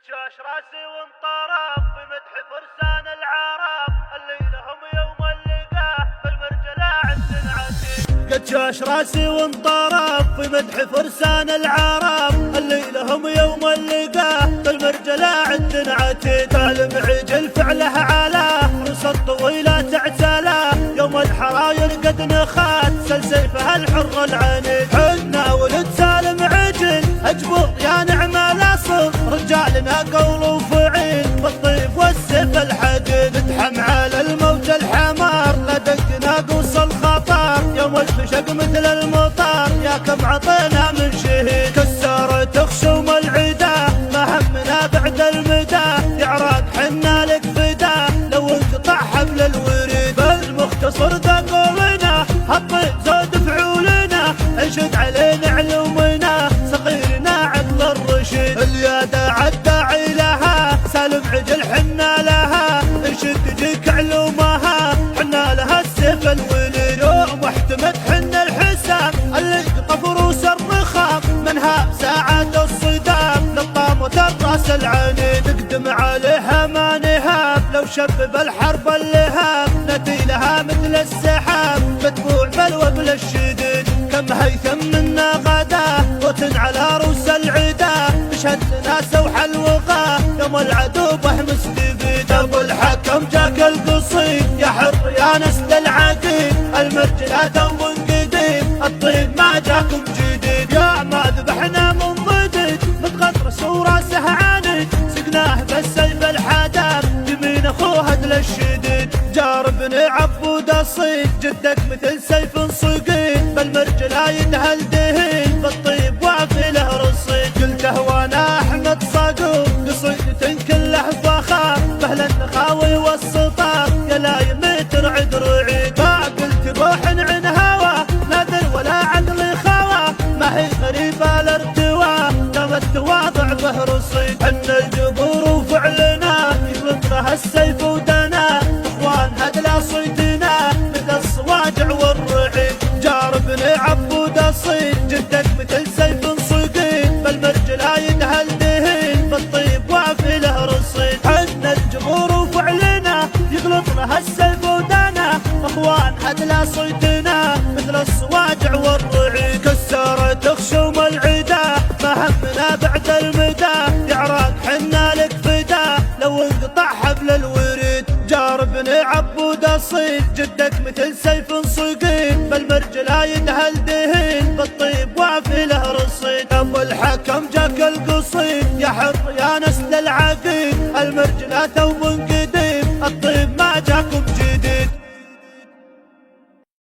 جاش راسي وانطرب بمدح فرسان العرب اللي لهم يوم اللقاه بالمرجلة عندنا عتيق. قد جاش راسي وانطرب بمدح فرسان العرب اللي لهم يوم اللقاه بالمرجلة عندنا عتيق. سالم عجل فعله علاه رص الطويلة تعتلاه يوم الحراير قد نخات سل سيفها الحر العنيد. حنا ولد سالم عجل اجبر يا نعم الاصل رجالنا قول وفعيل بالطيب والسيف الحديد. ادحم على الموت الحمار لا دق ناقوس الخطر يوم الفشق مثل المطر يا كم عطينا من شهيد. كسرت خشوم العدا ما همنا بعد المدى يا عراق حنا لك فدا لو انقطع حبل الوريد. بالمختصر ذا قولنا هبط زود فعولنا انشد علينا علومنا صغيرنا عقل الرشيد. اليادة عالداعي لها سالم عجل حنا لها انشد تجيك علومها حنا لها السيف الوليد. يوم احتمت حنا الحساب اللي قطف روس الرخام منها ساعات الصدام للطاموت الراس العنيد. نقدم عليها ما نهاب لو شبب الحرب اللهاب نتيلها مثل السحاب متبوع بالوبل الشديد. كم هيثم منا غدا وتن على روس العدا تشهد لنا سوح الوقاه يوم العدو به مستفيد. ابو الحكم جاك القصيد يا حر يا نسل العقيد المرجلة دوب قديم الطيب ما جاكم جديد. يا ما ذبحنا من ضديد متغطرس وراسه عاند سقناه بالسيف الحداب يمين اخوه هدل الشديد. جاربني عبود الصيد جدك مثل سيف صقيد بالمرجلة يدهل دهين بالطيب وافي له رصيد. قلته وانا احمد صقور قصيدة كله فخار بهل النخاوي والسطار يا لا يمتر عد رعيد. ما قلت روح عن هوا نادر ولا عقل خوا ما هي غريبة الارتواء دام التواضع به رصيد. حن الجبور وفعلنا يغلط له السيف ودنا اخوان هدلا صيدنا مثل الصواجع والرعيد. جاربني عبود الصيد جدك مثل سيف صقيد بالمرجلة يدهل دهين بالطيب وافي له رصيد. حن الجبور وفعلنا يغلط له السيف ودنا اخوان هدلا صيدنا مثل الصواجع والرعيد. كسرت خشوم العدا ما همنا بعد المدى يا عراق حنا لك فدا لو انقطع حبل الوريد. جاربني عبود الصيد جدك مثل سيف صقيد بالمرجلة يدهل دهين بالطيب وافي له رصيد. ابو الحكم جاك القصيد يا حر يا نسل العقيد المرجلة ثوب قديم